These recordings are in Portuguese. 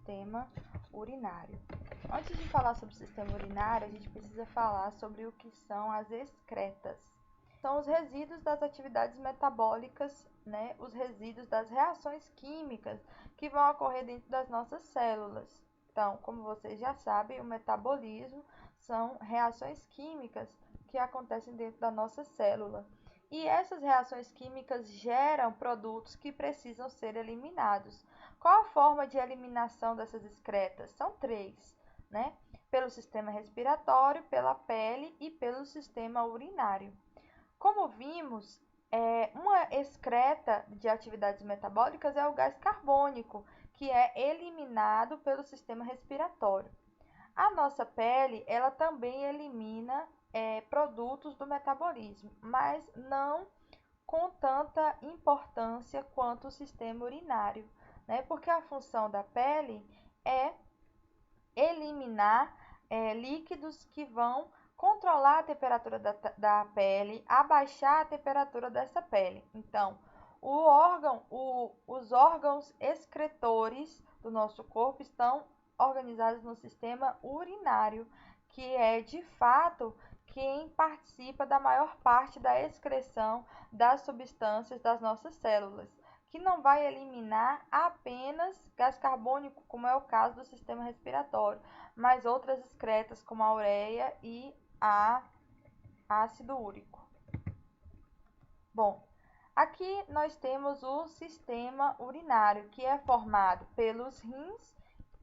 sistema urinário. Antes de falar sobre o sistema urinário, a gente precisa falar sobre o que são as excretas. São os resíduos das atividades metabólicas, né? Os resíduos das reações químicas que vão ocorrer dentro das nossas células. Então, como vocês já sabem, o metabolismo são reações químicas que acontecem dentro da nossa célula. E essas reações químicas geram produtos que precisam ser eliminados. Qual a forma de eliminação dessas excretas? São três, né? Pelo sistema respiratório, pela pele e pelo sistema urinário. Como vimos, uma excreta de atividades metabólicas é o gás carbônico, que é eliminado pelo sistema respiratório. A nossa pele, ela também elimina produtos do metabolismo, mas não com tanta importância quanto o sistema urinário, né? Porque a função da pele é eliminar líquidos que vão controlar a temperatura da pele, abaixar a temperatura dessa pele. Então, os órgãos excretores do nosso corpo estão organizados no sistema urinário, que é de fato quem participa da maior parte da excreção das substâncias das nossas células, que não vai eliminar apenas gás carbônico, como é o caso do sistema respiratório, mas outras excretas como a ureia e a ácido úrico. Bom, aqui nós temos o sistema urinário, que é formado pelos rins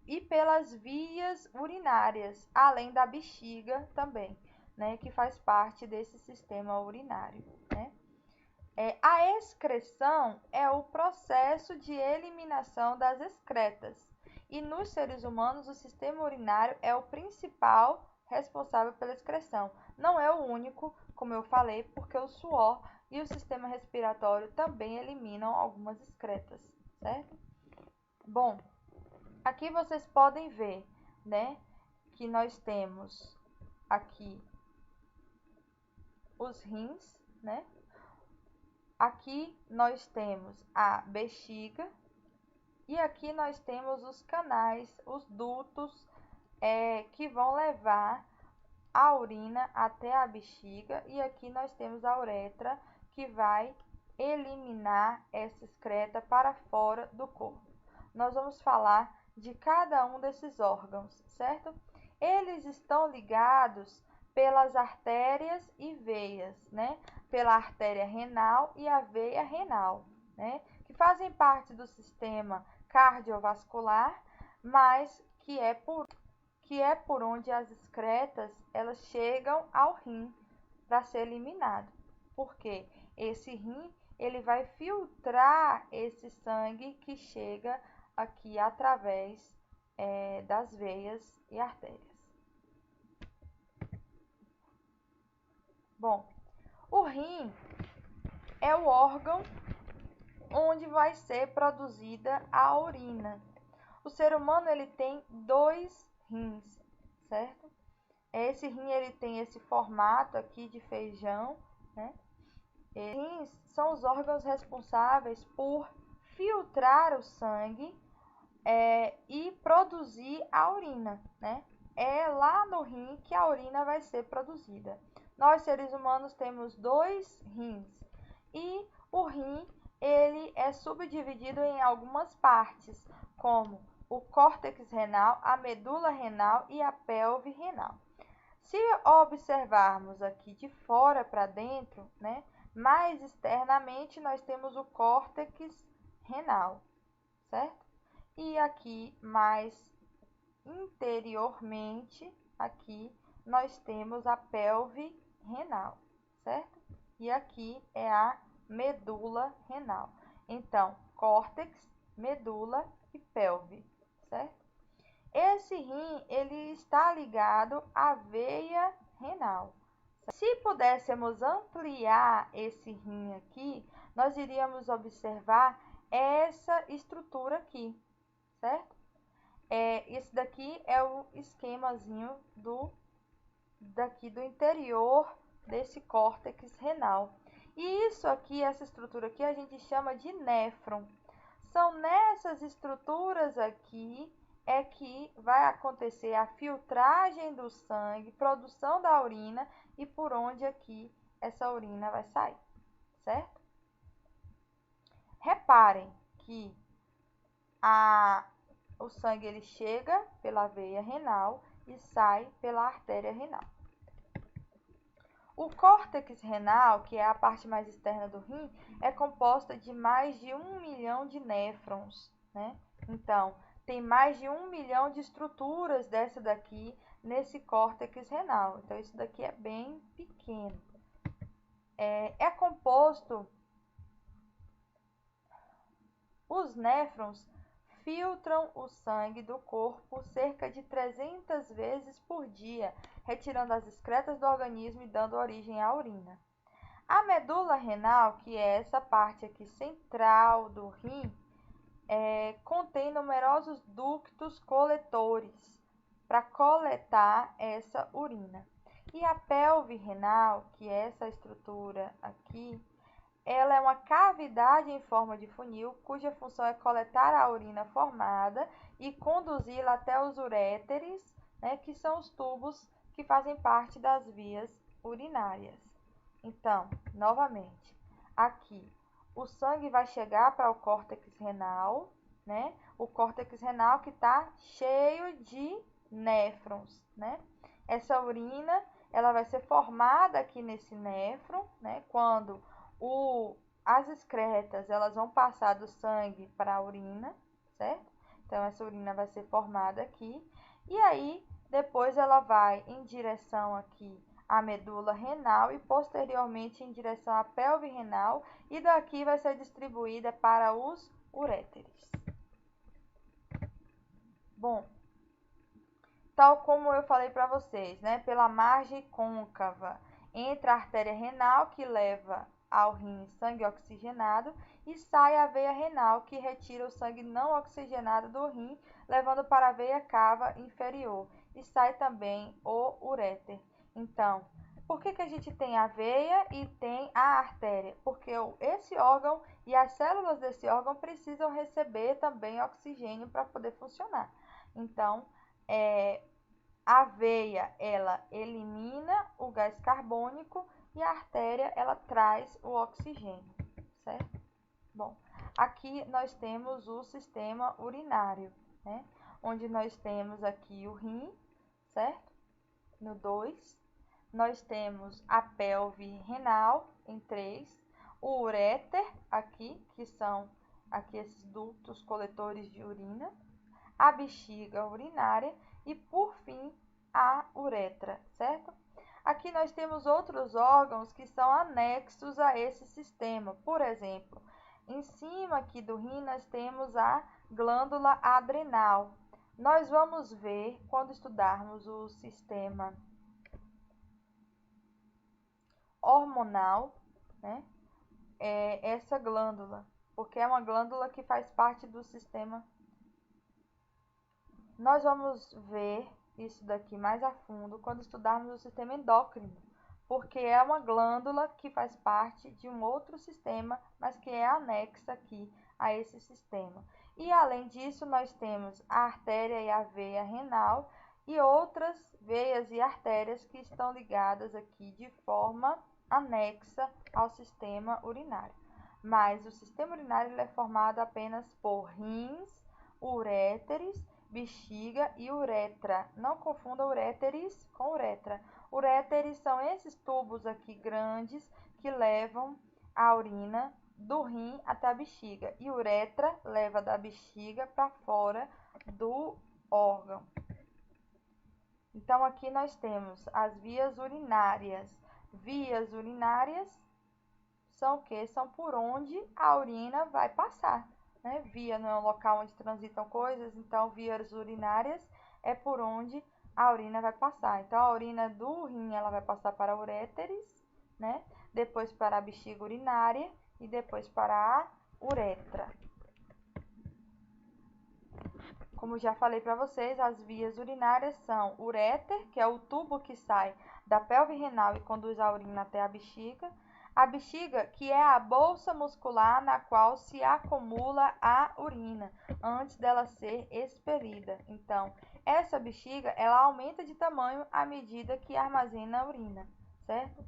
e pelas vias urinárias, além da bexiga também, né, que faz parte desse sistema urinário, né? A excreção é o processo de eliminação das excretas. E nos seres humanos, o sistema urinário é o principal responsável pela excreção. Não é o único, como eu falei, porque o suor e o sistema respiratório também eliminam algumas excretas, certo? Bom, aqui vocês podem ver, né, que nós temos aqui os rins, né? Aqui nós temos a bexiga e aqui nós temos os canais, os dutos que vão levar a urina até a bexiga, e aqui nós temos a uretra que vai eliminar essa excreta para fora do corpo. Nós vamos falar de cada um desses órgãos, certo? Eles estão ligados pelas artérias e veias, né? Pela artéria renal e a veia renal, né? Que fazem parte do sistema cardiovascular, mas que é por onde as excretas elas chegam ao rim para ser eliminado. Porque esse rim ele vai filtrar esse sangue que chega aqui através das veias e artérias. Bom, o rim é o órgão onde vai ser produzida a urina. O ser humano ele tem 2 rins, certo? Esse rim ele tem esse formato aqui de feijão, né? Os rins são os órgãos responsáveis por filtrar o sangue e produzir a urina, né? É lá no rim que a urina vai ser produzida. Nós, seres humanos, temos 2 rins e o rim ele é subdividido em algumas partes, como o córtex renal, a medula renal e a pelve renal. Se observarmos aqui de fora para dentro, né, mais externamente nós temos o córtex renal, certo? E aqui mais interiormente, aqui nós temos a pelve renal, certo? E aqui é a medula renal. Então, córtex, medula e pelve, certo? Esse rim, ele está ligado à veia renal. Se pudéssemos ampliar esse rim aqui, nós iríamos observar essa estrutura aqui, certo? Esse daqui é o esquemazinho do interior desse córtex renal. E isso aqui, essa estrutura aqui, a gente chama de néfron. São nessas estruturas aqui é que vai acontecer a filtragem do sangue, produção da urina e por onde aqui essa urina vai sair, certo? Reparem que o sangue ele chega pela veia renal e sai pela artéria renal. O córtex renal, que é a parte mais externa do rim, é composta de mais de 1 milhão de néfrons, né? Então, tem mais de 1 milhão de estruturas dessa daqui nesse córtex renal. Então, isso daqui é bem pequeno. É composto... Os néfrons filtram o sangue do corpo cerca de 300 vezes por dia, retirando as excretas do organismo e dando origem à urina. A medula renal, que é essa parte aqui central do rim, contém numerosos ductos coletores para coletar essa urina. E a pelve renal, que é essa estrutura aqui, ela é uma cavidade em forma de funil, cuja função é coletar a urina formada e conduzi-la até os uréteres, né, que são os tubos que fazem parte das vias urinárias. Então, novamente, aqui o sangue vai chegar para o córtex renal, né? O córtex renal que está cheio de néfrons, né? Essa urina, ela vai ser formada aqui nesse néfron, né? Quando as excretas, elas vão passar do sangue para a urina, certo? Então, essa urina vai ser formada aqui. E aí, depois ela vai em direção aqui à medula renal e posteriormente em direção à pelve renal. E daqui vai ser distribuída para os uréteres. Bom, tal como eu falei para vocês, né? Pela margem côncava entra a artéria renal, que leva ao rim sangue oxigenado, e sai a veia renal, que retira o sangue não oxigenado do rim, levando para a veia cava inferior, e sai também o uréter. Então, por que a gente tem a veia e tem a artéria? Porque esse órgão e as células desse órgão precisam receber também oxigênio para poder funcionar. Então, a veia, ela elimina o gás carbônico e a artéria, ela traz o oxigênio, certo? Bom, aqui nós temos o sistema urinário, né? Onde nós temos aqui o rim, certo? No 2. Nós temos a pelve renal, em 3. O uréter, aqui, que são aqui esses ductos coletores de urina. A bexiga urinária e, por fim, a uretra, certo? Aqui nós temos outros órgãos que são anexos a esse sistema. Por exemplo, em cima aqui do rim nós temos a glândula adrenal. Nós vamos ver, quando estudarmos o sistema hormonal, né? Essa glândula, porque é uma glândula que faz parte do sistema. Nós vamos ver isso daqui mais a fundo quando estudarmos o sistema endócrino, porque é uma glândula que faz parte de um outro sistema, mas que é anexa aqui a esse sistema. E além disso, nós temos a artéria e a veia renal e outras veias e artérias que estão ligadas aqui de forma anexa ao sistema urinário. Mas o sistema urinário ele é formado apenas por rins, uréteres, bexiga e uretra. Não confunda uréteres com uretra. Uréteres são esses tubos aqui grandes que levam a urina do rim até a bexiga. E uretra leva da bexiga para fora do órgão. Então, aqui nós temos as vias urinárias. Vias urinárias são o quê? São por onde a urina vai passar. Né? Via não é um local onde transitam coisas, então vias urinárias é por onde a urina vai passar. Então, a urina do rim ela vai passar para uréteres, né? Depois para a bexiga urinária e depois para a uretra. Como já falei para vocês, as vias urinárias são uréter, que é o tubo que sai da pelve renal e conduz a urina até a bexiga. A bexiga, que é a bolsa muscular na qual se acumula a urina antes dela ser expelida. Então, essa bexiga, ela aumenta de tamanho à medida que armazena a urina, certo?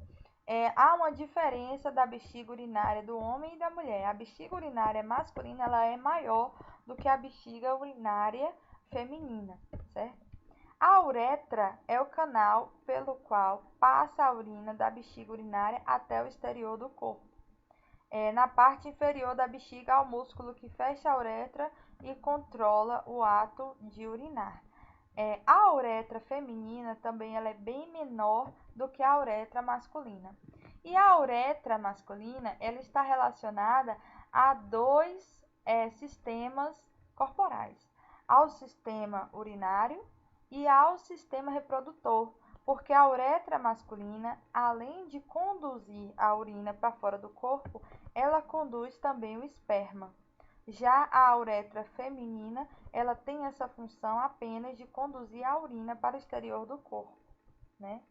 Há uma diferença da bexiga urinária do homem e da mulher. A bexiga urinária masculina, ela é maior do que a bexiga urinária feminina, certo? A uretra é o canal pelo qual passa a urina da bexiga urinária até o exterior do corpo. Na parte inferior da bexiga há o músculo que fecha a uretra e controla o ato de urinar. A uretra feminina também ela é bem menor do que a uretra masculina. E a uretra masculina ela está relacionada a dois sistemas corporais, ao sistema urinário e ao sistema reprodutor, porque a uretra masculina, além de conduzir a urina para fora do corpo, ela conduz também o esperma. Já a uretra feminina, ela tem essa função apenas de conduzir a urina para o exterior do corpo, né?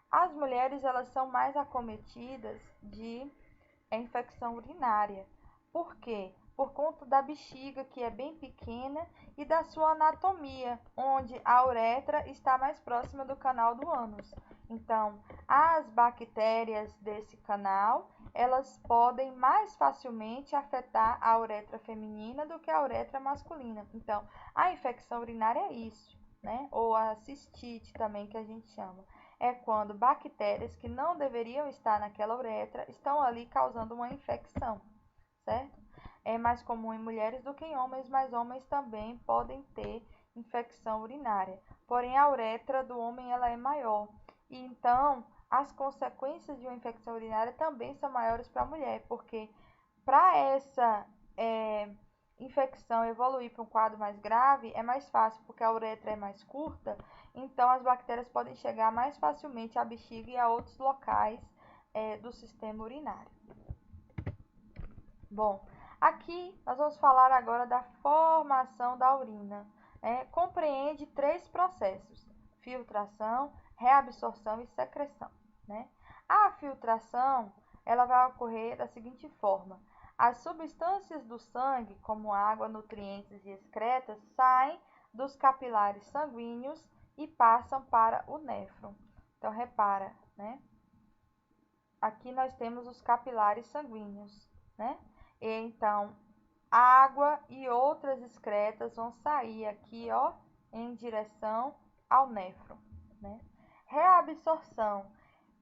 As mulheres, elas são mais acometidas de infecção urinária. Por quê? Por conta da bexiga, que é bem pequena, e da sua anatomia, onde a uretra está mais próxima do canal do ânus. Então, as bactérias desse canal, elas podem mais facilmente afetar a uretra feminina do que a uretra masculina. Então, a infecção urinária é isso, né? Ou a cistite também, que a gente chama. É quando bactérias que não deveriam estar naquela uretra estão ali causando uma infecção, certo? É mais comum em mulheres do que em homens, mas homens também podem ter infecção urinária. Porém, a uretra do homem ela é maior. E então, as consequências de uma infecção urinária também são maiores para a mulher, porque para essa infecção evoluir para um quadro mais grave, é mais fácil, porque a uretra é mais curta, então as bactérias podem chegar mais facilmente à bexiga e a outros locais do sistema urinário. Bom, aqui nós vamos falar agora da formação da urina. Compreende 3 processos: filtração, reabsorção e secreção, né? A filtração, ela vai ocorrer da seguinte forma: as substâncias do sangue, como água, nutrientes e excretas, saem dos capilares sanguíneos e passam para o néfron. Então, repara, né? Aqui nós temos os capilares sanguíneos, né? E então, água e outras excretas vão sair aqui, ó, em direção ao néfron, né? Reabsorção.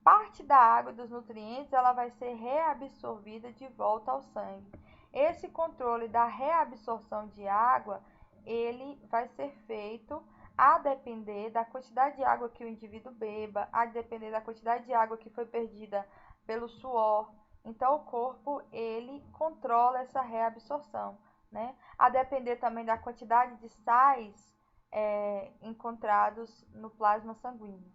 Parte da água e dos nutrientes, ela vai ser reabsorvida de volta ao sangue. Esse controle da reabsorção de água, ele vai ser feito a depender da quantidade de água que o indivíduo beba, a depender da quantidade de água que foi perdida pelo suor. Então, o corpo, ele controla essa reabsorção, né? A depender também da quantidade de sais encontrados no plasma sanguíneo.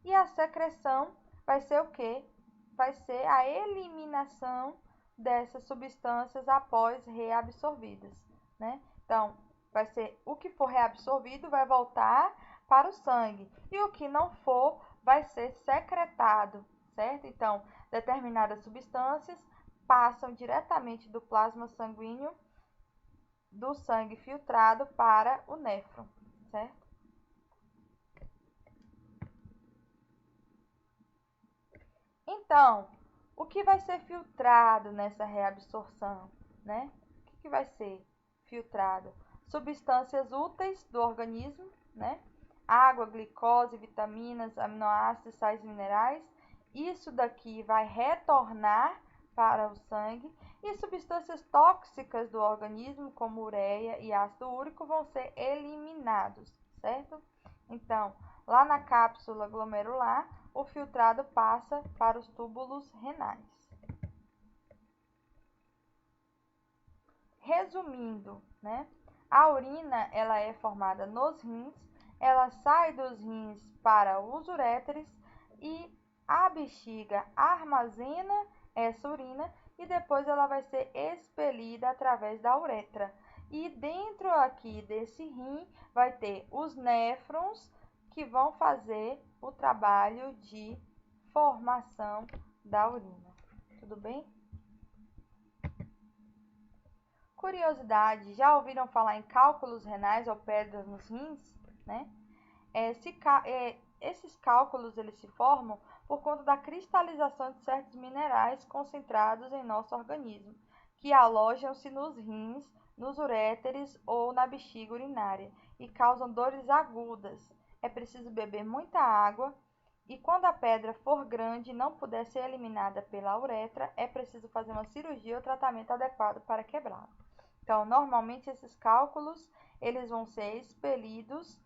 E a secreção vai ser o quê? Vai ser a eliminação dessas substâncias após reabsorvidas, né? Então, vai ser o que for reabsorvido vai voltar para o sangue e o que não for vai ser secretado, certo? Então, determinadas substâncias passam diretamente do plasma sanguíneo do sangue filtrado para o néfron, certo? Então, o que vai ser filtrado nessa reabsorção, né? O que vai ser filtrado? Substâncias úteis do organismo, né? Água, glicose, vitaminas, aminoácidos, sais minerais. Isso daqui vai retornar para o sangue e substâncias tóxicas do organismo, como ureia e ácido úrico, vão ser eliminados, certo? Então, lá na cápsula glomerular, o filtrado passa para os túbulos renais. Resumindo, né? A urina ela é formada nos rins, ela sai dos rins para os uréteres e a bexiga armazena essa urina e depois ela vai ser expelida através da uretra. E dentro aqui desse rim vai ter os néfrons que vão fazer o trabalho de formação da urina. Tudo bem? Curiosidade, já ouviram falar em cálculos renais ou pedras nos rins, né? Esses cálculos eles se formam por conta da cristalização de certos minerais concentrados em nosso organismo, que alojam-se nos rins, nos uréteres ou na bexiga urinária e causam dores agudas. É preciso beber muita água e quando a pedra for grande e não puder ser eliminada pela uretra, é preciso fazer uma cirurgia ou tratamento adequado para quebrá-la. Então, normalmente esses cálculos eles vão ser expelidos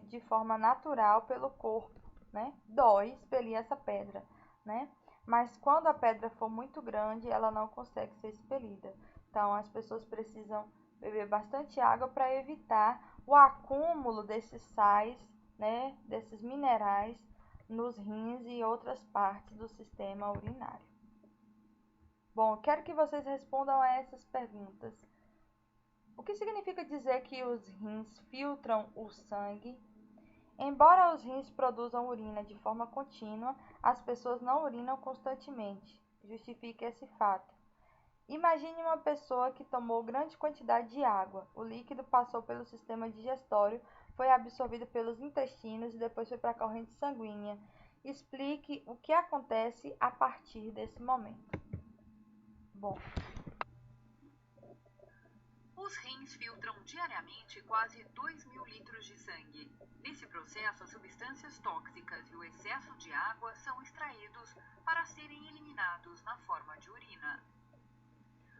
de forma natural pelo corpo, né? Dói expelir essa pedra, né? Mas quando a pedra for muito grande, ela não consegue ser expelida. Então, as pessoas precisam beber bastante água para evitar o acúmulo desses sais, né? Desses minerais nos rins e outras partes do sistema urinário. Bom, quero que vocês respondam a essas perguntas. O que significa dizer que os rins filtram o sangue? Embora os rins produzam urina de forma contínua, as pessoas não urinam constantemente. Justifique esse fato. Imagine uma pessoa que tomou grande quantidade de água. O líquido passou pelo sistema digestório, foi absorvido pelos intestinos e depois foi para a corrente sanguínea. Explique o que acontece a partir desse momento. Bom, os rins filtram diariamente quase 2.000 litros de sangue. Nesse processo, as substâncias tóxicas e o excesso de água são extraídos para serem eliminados na forma de urina.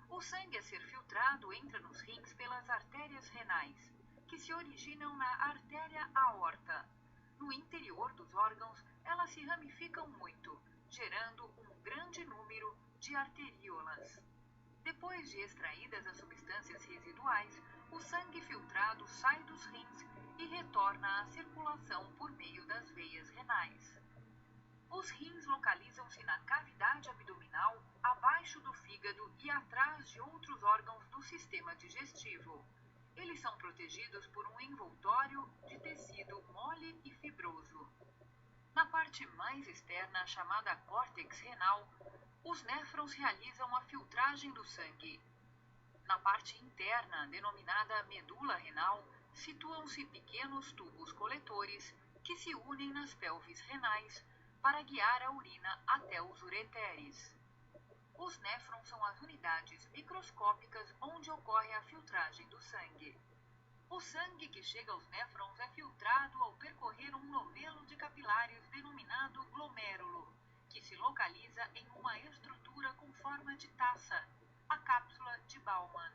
O sangue a ser filtrado entra nos rins pelas artérias renais, que se originam na artéria aorta. No interior dos órgãos, elas se ramificam muito, gerando um grande número de arteríolas. Depois de extraídas as substâncias residuais, o sangue filtrado sai dos rins e retorna à circulação por meio das veias renais. Os rins localizam-se na cavidade abdominal, abaixo do fígado e atrás de outros órgãos do sistema digestivo. Eles são protegidos por um envoltório de tecido mole e fibroso. Na parte mais externa, chamada córtex renal, os néfrons realizam a filtragem do sangue. Na parte interna, denominada medula renal, situam-se pequenos tubos coletores que se unem nas pelvis renais para guiar a urina até os ureteres. Os néfrons são as unidades microscópicas onde ocorre a filtragem do sangue. O sangue que chega aos néfrons é filtrado ao percorrer um novelo de capilares denominado glomérulo, que se localiza em uma estrutura com forma de taça, a cápsula de Bowman.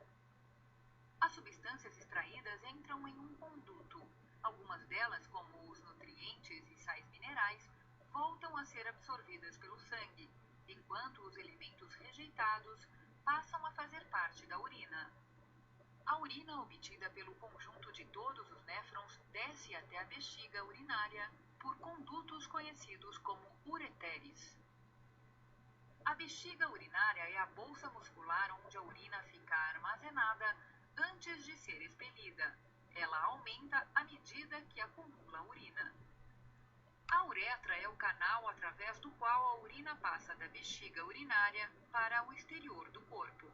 As substâncias extraídas entram em um conduto. Algumas delas, como os nutrientes e sais minerais, voltam a ser absorvidas pelo sangue, enquanto os elementos rejeitados passam a fazer parte da urina. A urina obtida pelo conjunto de todos os néfrons desce até a bexiga urinária por condutos conhecidos como ureteres. A bexiga urinária é a bolsa muscular onde a urina fica armazenada antes de ser expelida. Ela aumenta à medida que acumula urina. A uretra é o canal através do qual a urina passa da bexiga urinária para o exterior do corpo.